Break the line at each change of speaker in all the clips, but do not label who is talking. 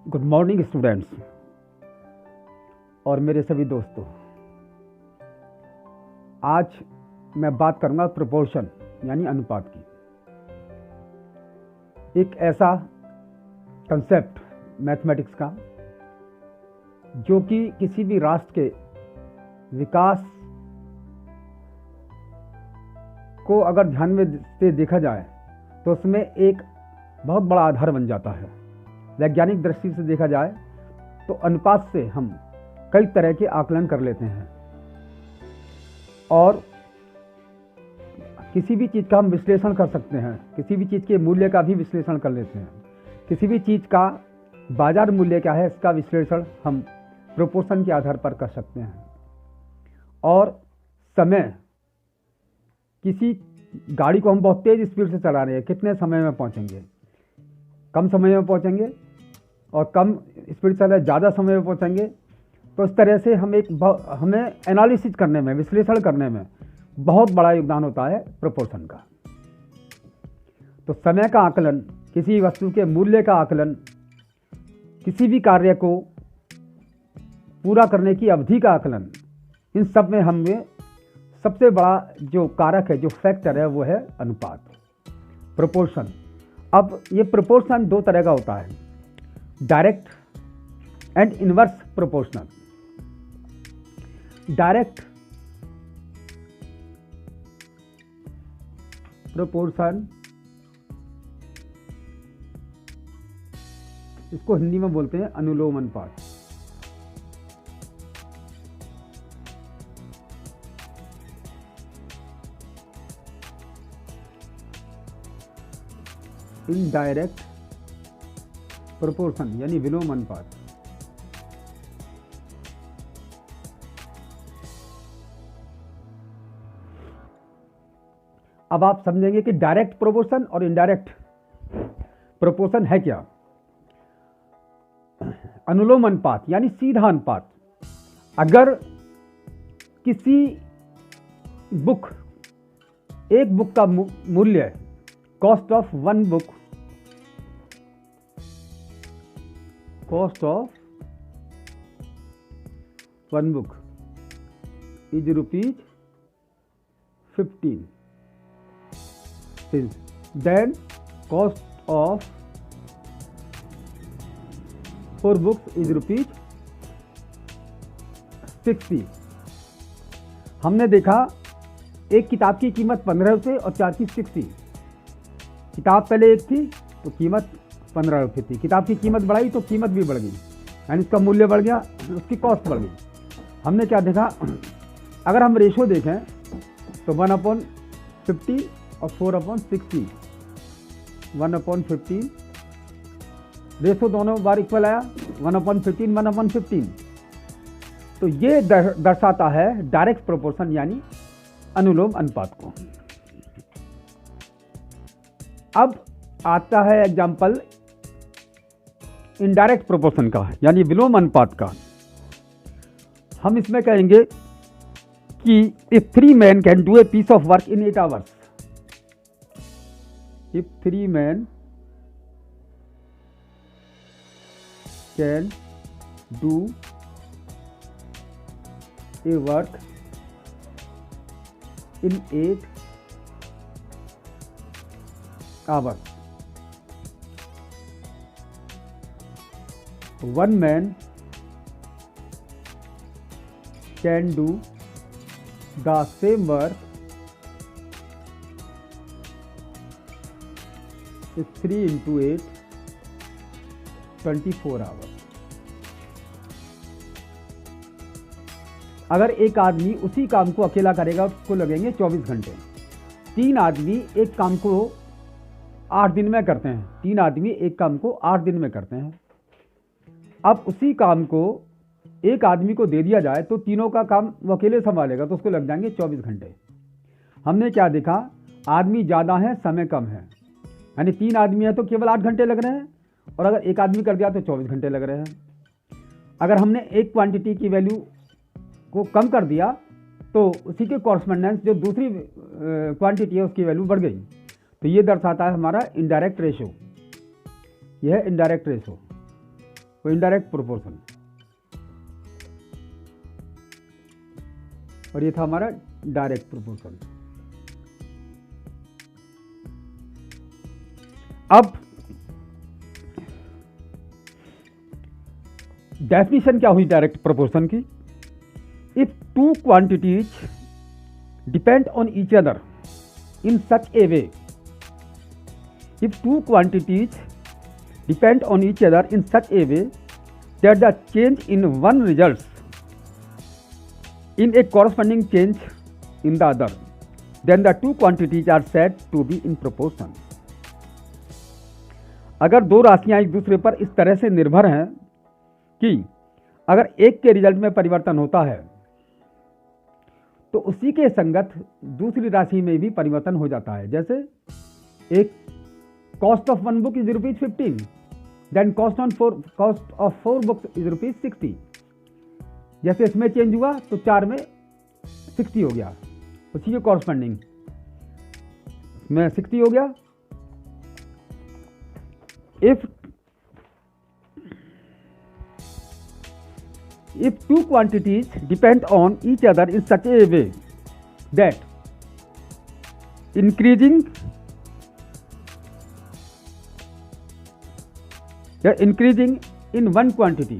Good morning students और मेरे सभी दोस्तों। आज मैं बात करूंगा प्रोपोर्शन यानी अनुपात की। एक ऐसा कंसेप्ट मैथमेटिक्स का जो कि किसी भी राष्ट्र के विकास को अगर ध्यान में से देखा जाए तो उसमें एक बहुत बड़ा आधार बन जाता है। वैज्ञानिक दृष्टि से देखा जाए तो अनुपात से हम कई तरह के आकलन कर लेते हैं और किसी भी चीज़ का हम विश्लेषण कर सकते हैं, किसी भी चीज़ के मूल्य का भी विश्लेषण कर लेते हैं। किसी भी चीज़ का बाजार मूल्य क्या है इसका विश्लेषण हम प्रोपोर्शन के आधार पर कर सकते हैं। और समय, किसी गाड़ी को हम बहुत तेज स्पीड से चला रहे हैं, कितने समय में पहुंचेंगे, कम समय में पहुंचेंगे, और कम स्पीड से ज़्यादा समय में पहुंचेंगे। तो इस तरह से हमें एनालिसिस करने में, विश्लेषण करने में बहुत बड़ा योगदान होता है प्रोपोर्शन का। तो समय का आकलन, किसी वस्तु के मूल्य का आकलन, किसी भी कार्य को पूरा करने की अवधि का आकलन, इन सब में हमें सबसे बड़ा जो कारक है, जो फैक्टर है, वो है अनुपात, प्रोपोर्शन। अब ये प्रोपोर्शन दो तरह का होता है, direct and inverse proportional. Direct proportion, इसको हिंदी में बोलते हैं अनुलोम अनुपात। इनडायरेक्ट प्रोपोर्शन यानी विलोम अनुपात। अब आप समझेंगे कि डायरेक्ट प्रोपोर्शन और इनडायरेक्ट प्रोपोर्शन है क्या। अनुलोम अनुपात यानी सीधा अनुपात। अगर किसी बुक, एक बुक का मूल्य, cost of one book, cost of one book is ₹15, then cost of 4 books is ₹60। हमने देखा एक किताब की कीमत 15 रुपये और 4 की 60। किताब पहले एक थी तो कीमत 15 रुपये थी, किताब की कीमत बढ़ाई तो कीमत भी बढ़ गई, यानी उसका मूल्य बढ़ गया, उसकी कॉस्ट बढ़ गई। हमने क्या देखा, अगर हम रेशो देखें तो 1/50 और 4/60, 1/15 रेशो दोनों बार इक्वल आया, 1/15, 1/15। तो ये दर्शाता है डायरेक्ट प्रोपोर्शन यानी अनुलोम अनुपात को। अब आता है एग्जाम्पल इनडायरेक्ट प्रोपोर्शन का यानी विलोम अनुपात का। हम इसमें कहेंगे कि if 3 men can do a piece of work in 8 hours, if 3 men can do a work in 8 hours, 1 man can do the same work is 3 into 8, 24 hours। अगर एक आदमी उसी काम को अकेला करेगा उसको लगेंगे 24 घंटे। 3 आदमी एक काम को 8 दिन में करते हैं, 3 आदमी एक काम को 8 दिन में करते हैं। अब उसी काम को एक आदमी को दे दिया जाए तो तीनों का काम वो अकेले संभालेगा तो उसको लग जाएंगे 24 घंटे। हमने क्या देखा, आदमी ज़्यादा है, समय कम है, यानी 3 आदमी है तो केवल 8 घंटे लग रहे हैं, और अगर एक आदमी कर दिया तो 24 घंटे लग रहे हैं। अगर हमने एक क्वांटिटी की वैल्यू को कम कर दिया तो उसी के कॉरस्पॉन्डेंस जो दूसरी क्वांटिटी है उसकी वैल्यू बढ़ गई। तो ये दर्शाता है हमारा इनडायरेक्ट रेशो। यह है इनडायरेक्ट रेशो। वो इनडायरेक्ट प्रोपोर्शन, और ये था हमारा डायरेक्ट प्रोपोर्शन। अब डेफिनेशन क्या हुई डायरेक्ट प्रोपोर्शन की? If two quantities depend on each other in such a way, if two quantities depend on each other in such a way that the change in one results in a corresponding change in the other, then the two quantities are said to be in proportion. अगर दो राशियां एक दूसरे पर इस तरह से निर्भर हैं कि अगर एक के रिजल्ट में परिवर्तन होता है तो उसी के संगत दूसरी राशि में भी परिवर्तन हो जाता है। जैसे एक cost of one book is ₹15, then cost of 4 books is ₹60। जैसे इसमें चेंज हुआ तो 4 में 60 हो गया, उसी के कॉरस्पॉन्डिंग में 60 हो गया। If two quantities depend on each other in such a way that increasing in one quantity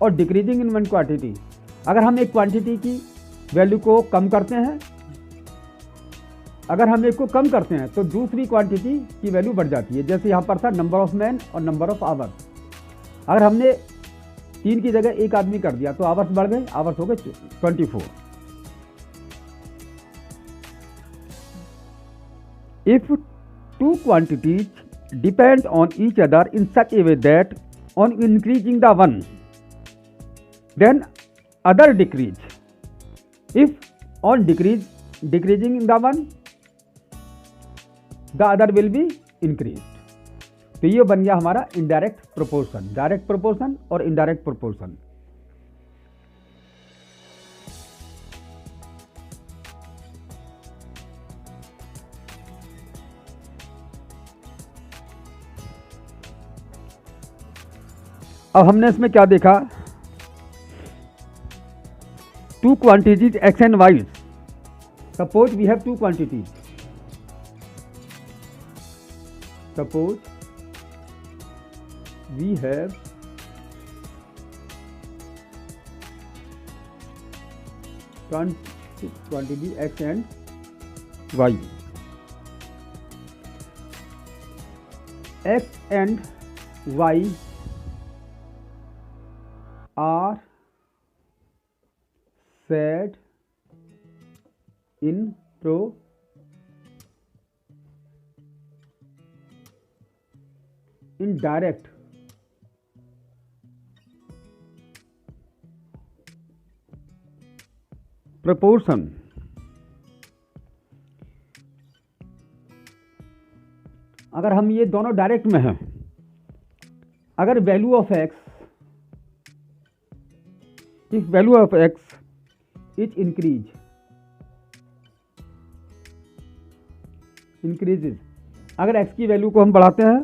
और decreasing in one quantity, अगर हम एक क्वांटिटी की वैल्यू को कम करते हैं, अगर हम एक को कम करते हैं तो दूसरी क्वांटिटी की वैल्यू बढ़ जाती है। जैसे यहाँ पर था नंबर ऑफ मैन और नंबर ऑफ आवर्स। अगर हमने 3 की जगह 1 आदमी कर दिया तो आवर्स बढ़ गए, आवर्स हो गए 24। If two quantities depend on each other in such a way that on increasing the one then other decrease, if on decreasing in the one the other will be increase. तो ये बन गया हमारा indirect proportion, direct proportion और indirect proportion. अब हमने इसमें क्या देखा? Two quantities x and y. Suppose we have two quantities, suppose we have quantity x and y. X and y are said in direct proportion। अगर हम ये दोनों डायरेक्ट में हैं, अगर value of x, if value of x is increases, अगर x की value को हम बढ़ाते हैं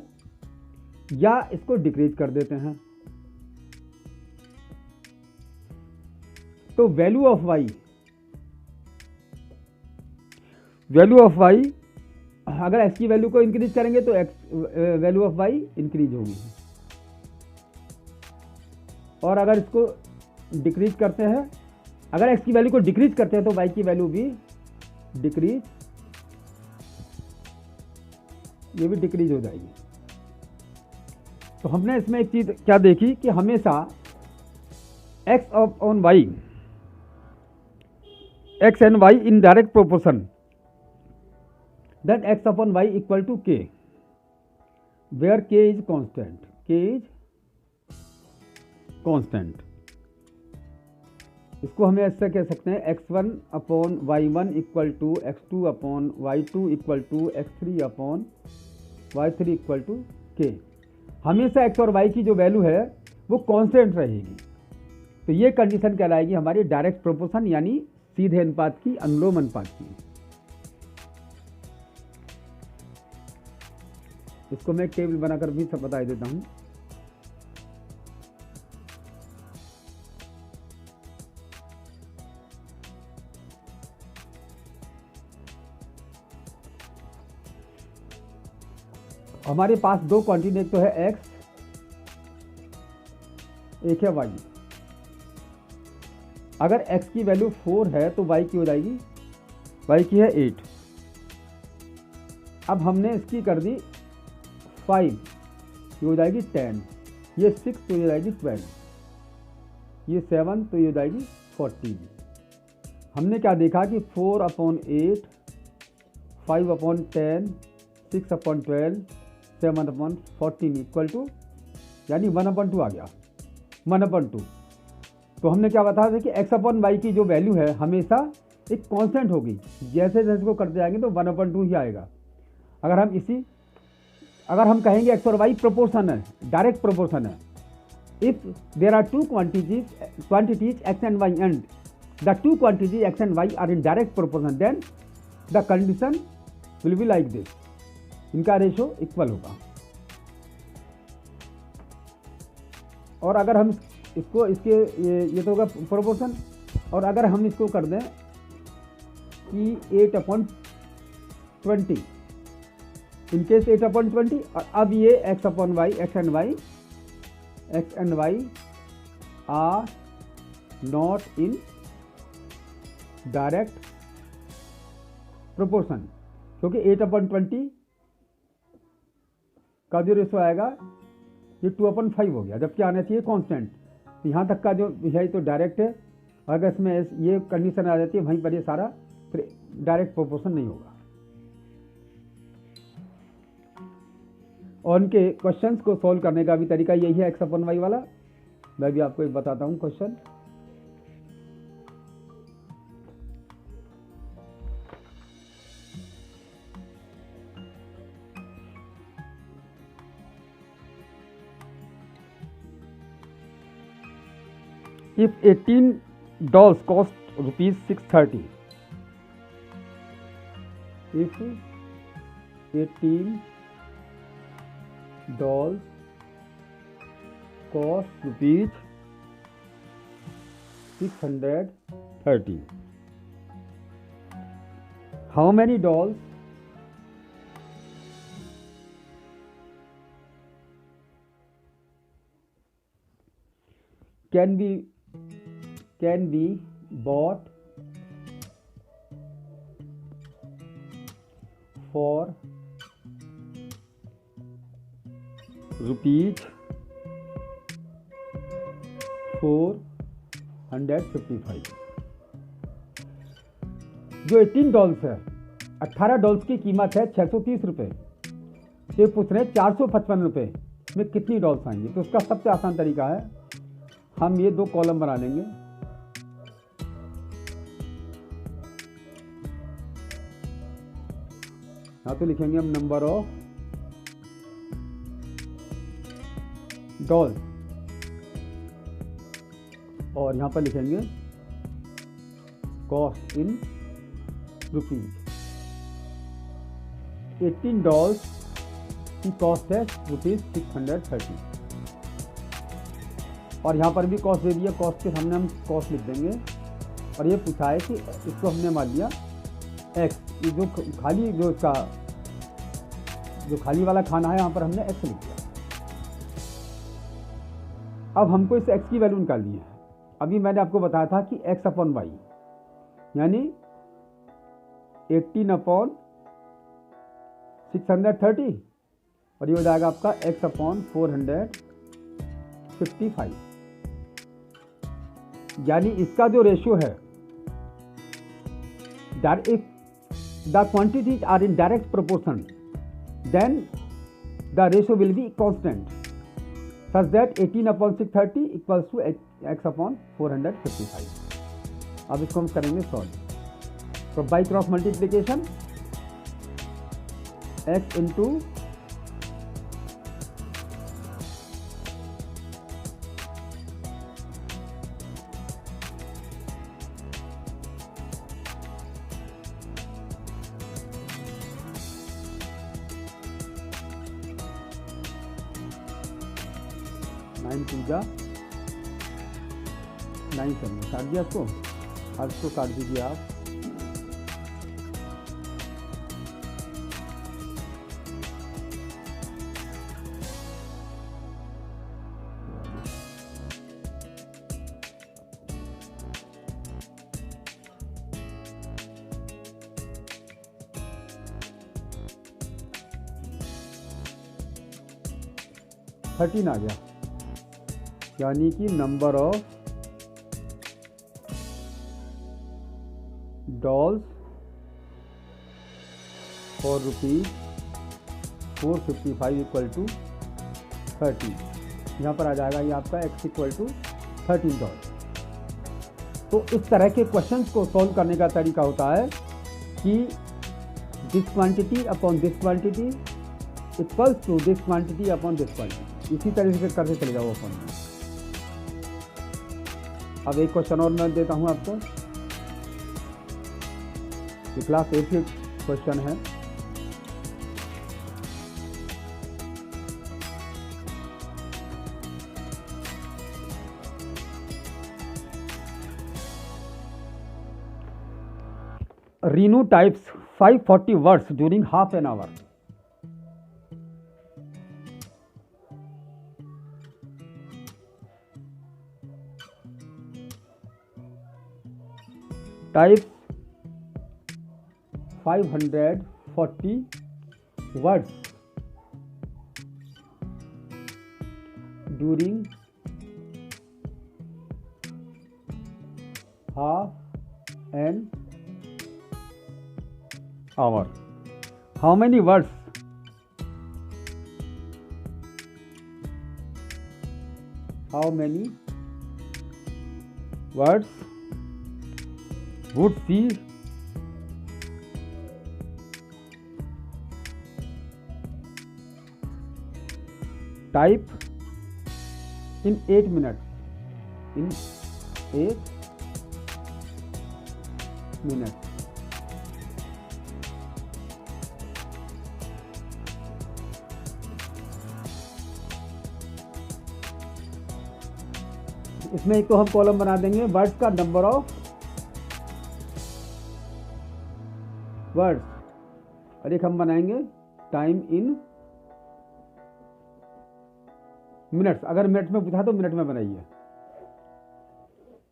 या इसको डिक्रीज कर देते हैं तो वैल्यू ऑफ वाई, अगर एक्स की वैल्यू को इंक्रीज करेंगे तो वैल्यू ऑफ वाई इंक्रीज होगी, और अगर इसको डिक्रीज करते हैं, अगर एक्स की वैल्यू को डिक्रीज करते हैं तो वाई की वैल्यू भी डिक्रीज, ये भी डिक्रीज हो जाएगी। तो हमने इसमें एक चीज क्या देखी कि हमेशा x on y, x and y in direct proportion, then x upon y equal to k, where k is constant। इसको हमें ऐसे कह सकते हैं x1 upon y1 equal to x2 upon y2 equal to x3 upon y3 equal to k। हमेशा x और y की जो वैल्यू है वो कांस्टेंट रहेगी। तो ये कंडीशन कहलाएगी हमारी डायरेक्ट प्रोपोर्शन, यानी सीधे अनुपात की, अनुलोम अनुपात की। इसको मैं एक टेबल बनाकर भी सब बता देता हूँ। हमारे पास दो क्वांटिटी, एक तो है x, एक है y। अगर x की वैल्यू 4 है तो y की हो जाएगी, y की है 8। अब हमने इसकी कर दी 5, ये हो जाएगी 10, ये 6 तो ये हो जाएगी 12, ये 7 तो ये हो जाएगी 14। हमने क्या देखा कि 4/8, 5/10, 6/12, 7/14 इक्वल टू, यानी 1/2 आ गया, 1/2। तो हमने क्या बताया था कि x/y की जो वैल्यू है हमेशा एक कांस्टेंट होगी, जैसे जैसे को करते जाएंगे तो 1/2 ही आएगा। अगर हम कहेंगे x और y प्रोपोर्शन है, डायरेक्ट प्रोपोर्शन है, if there are two quantities x and y and the two quantities x and y are in direct proportion, then the condition will be like this, इनका ratio equal होगा। और अगर हम इसको ये तो होगा प्रोपोर्शन, और अगर हम इसको कर दें कि 8/20, इनकेस 8/20, और अब ये x/y, x and y are not in direct proportion, क्योंकि 8/20 का जो रेशो आएगा ये 2/5 हो गया, जबकि आना चाहिए कांस्टेंट। यहाँ तक का जो है तो डायरेक्ट है, अगर इसमें ये कंडीशन आ जाती है वहीं पर ये सारा फिर डायरेक्ट प्रोपोर्शन नहीं होगा। और उनके क्वेश्चंस को सॉल्व करने का भी तरीका यही है, x/y वाला। मैं भी आपको एक बताता हूँ question. If 18 dolls cost ₹630, if 18 dolls cost ₹630, how many dolls can be bought for ₹455? जो 18 डॉल्स है, 18 डॉल्स की कीमत है 630 रुपये, तो पूछ रहे 455 रुपये में कितनी डॉल्स आएंगी। तो उसका सबसे आसान तरीका है, हम ये दो कॉलम बना लेंगे। यहाँ तो लिखेंगे हम नंबर ऑफ डॉल्स, और यहाँ पर लिखेंगे कॉस्ट इन रुपीज। 18 डॉल्स की कॉस्ट है ₹630, और यहाँ पर भी कॉस्ट दे दिया, कॉस्ट के सामने हम कॉस्ट लिख देंगे। और ये पूछा है कि इसको हमने मान लिया x, ये जो खाली वाला खाना है यहाँ पर हमने x लिख दिया। अब हमको इस x की वैल्यू निकालनी है। अभी मैंने आपको बताया था कि x/y यानी 18/630, और ये हो जाएगा आपका x/455, यानी इसका जो रेशियो है, that if the quantities are in direct proportion, then the ratio will be constant, such that 18/630 equals to x/455. अब इसको हम करेंगे सॉल्व। तो by cross multiplication x into 9 2 जा 9 7 काट दिया इसको, अब इसको काट दीजिए आप। आ गया, यानी कि number of dolls for ₹455 equal to 30। यहाँ पर आ जाएगा ये आपका x इक्वल टू $13। तो इस तरह के क्वेश्चंस को सॉल्व करने का तरीका होता है कि this quantity upon this quantity equals to this quantity upon this quantity, इसी तरह से करते चले जाओ अपन। अब एक क्वेश्चन और मैं देता हूं आपको, ये क्लास 8 क्वेश्चन है। Renu types 540 words during half an hour. Types 540 words during half an hour. How many words? How many words would she type in 8 minutes? In 8 minutes. इसमें एक तो हम कॉलम बना देंगे वर्ड्स का, नंबर ऑफ वर्ड्स, और एक हम बनाएंगे टाइम इन मिनट्स। अगर मिनट में पूछा तो मिनट में बनाइए।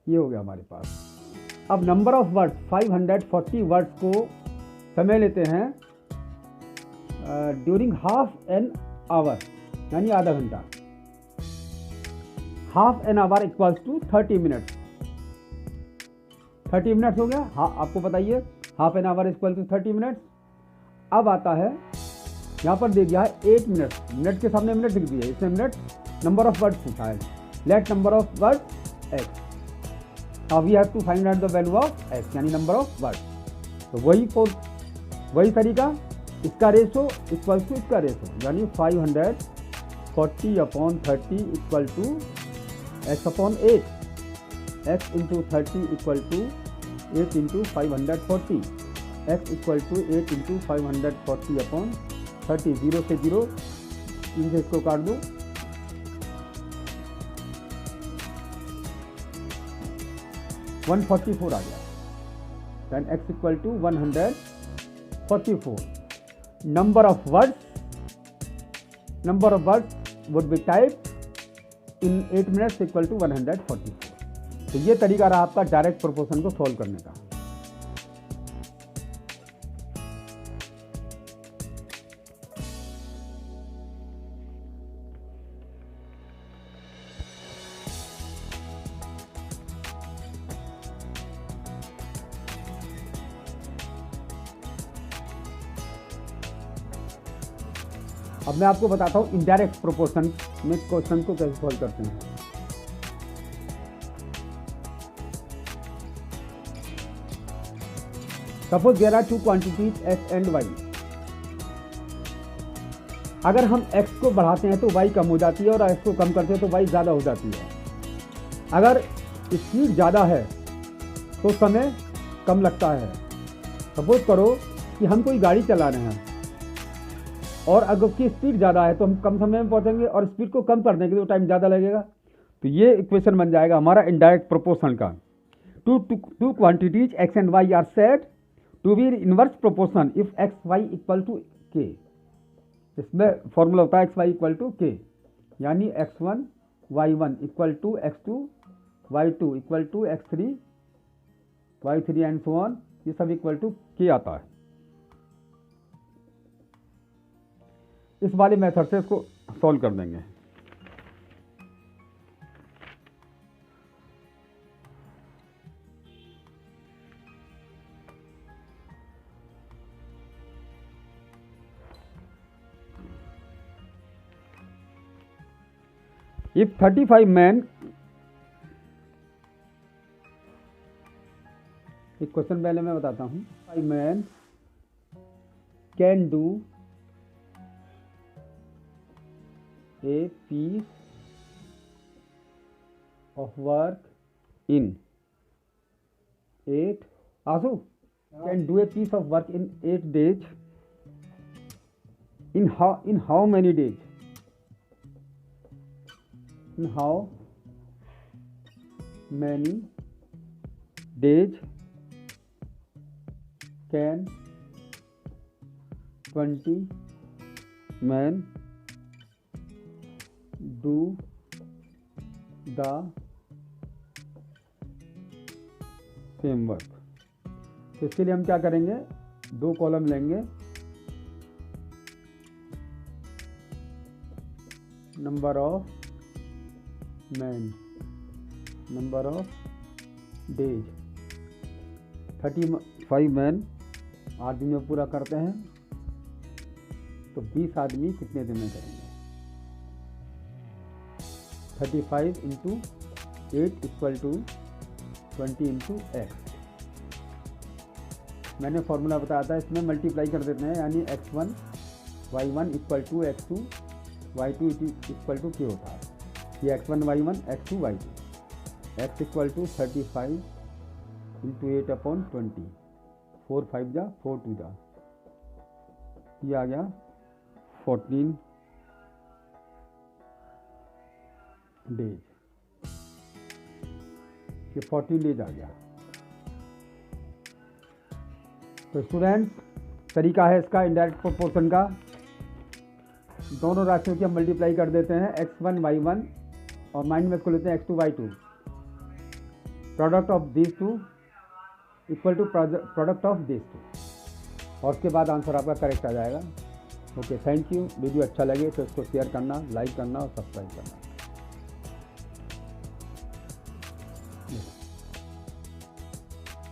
ये हो गया हमारे पास। अब नंबर ऑफ वर्ड्स 540 वर्ड्स को समय लेते हैं ड्यूरिंग हाफ एन आवर, यानी आधा घंटा। Half an hour equals to 30 minutes. 30 minutes हो गया। हाँ, आपको बताइए half an hour equal to 30 minutes. अब आता है यहाँ पर दे दिया है 8 मिनट, मिनट के सामने मिनट लिख दिए, इसमें मिनट नंबर ऑफ वर्ड्स पूछा है। Let number of words x, now we have to find out the value of x, यानी नंबर ऑफ वर्ड्स। तो वही तरीका, इसका रेशो इक्वल टू इसका रेशो, यानी 540 upon 30 equal to x upon 8, x into 30 equal to 8 into 540, x equal to 8 into 540 upon 30। 0 से 0, इनसे इसको काट दो, 144 आ गया। Then x equal to 144। Number of words would be typed in 8 minutes equal to 144। तो ये तरीका रहा आपका डायरेक्ट प्रोपोर्शन को सॉल्व करने का। अब मैं आपको बताता हूँ इनडायरेक्ट प्रोपोर्शन में क्वेश्चन को कैसे सॉल्व करते हैं। Suppose there are two quantities x and y। अगर हम x को बढ़ाते हैं तो y कम हो जाती है, और x को कम करते हैं तो y ज़्यादा हो जाती है। अगर स्पीड ज़्यादा है तो समय कम लगता है। सपोज करो कि हम कोई गाड़ी चला रहे हैं, और अगर उसकी स्पीड ज़्यादा है तो हम कम समय में पहुंचेंगे, और स्पीड को कम करने के लिए टाइम ज़्यादा लगेगा। तो ये इक्वेशन बन जाएगा हमारा इनडायरेक्ट प्रोपोर्शन का। Two quantities x and y are said to be inverse proportion if x y equal to k. इसमें फॉर्मूला होता है एक्स वाई इक्वल टू के, यानी x1 y1 equal to x2 y2 equal to x3 y3 and so on, ये सब equal to के आता है। इस वाले मेथड से इसको सॉल्व कर देंगे। If 35 men, एक क्वेश्चन पहले मैं बताता हूँ। 5 men can do a piece of work in 8 Asu can do a piece of work in 8 days. In how many days? In how many days can 20 men do the same work? तो इसके लिए हम क्या करेंगे, दो column लेंगे, number of man, number of days. 35 man 8 दिन में पूरा करते हैं, तो 20 आदमी कितने दिन में करेंगे? 35 into 8 equal to 20 into x. मैंने फॉर्मूला बताया था, इसमें मल्टीप्लाई कर देते हैं, यानी x1 y1 equal to x2 y2 equal to क्या होता है। ये x1 y1 x2 y2, x equal to 35 into 8 upon 20, 4 5 जा 4 2 जा, ये आ गया 14 डेज। ये 14 डेज आ गया। तो स्टूडेंट्स, तरीका है इसका इनडायरेक्ट प्रोपोर्शन का, दोनों राशियों की हम मल्टीप्लाई कर देते हैं, x1 y1 और माइंड में इसको लेते हैं x2 y2, product of this two equal to product of this two, और उसके बाद आंसर आपका करेक्ट आ जाएगा। Okay, thank you. वीडियो अच्छा लगे तो इसको शेयर करना, लाइक करना और सब्सक्राइब करना।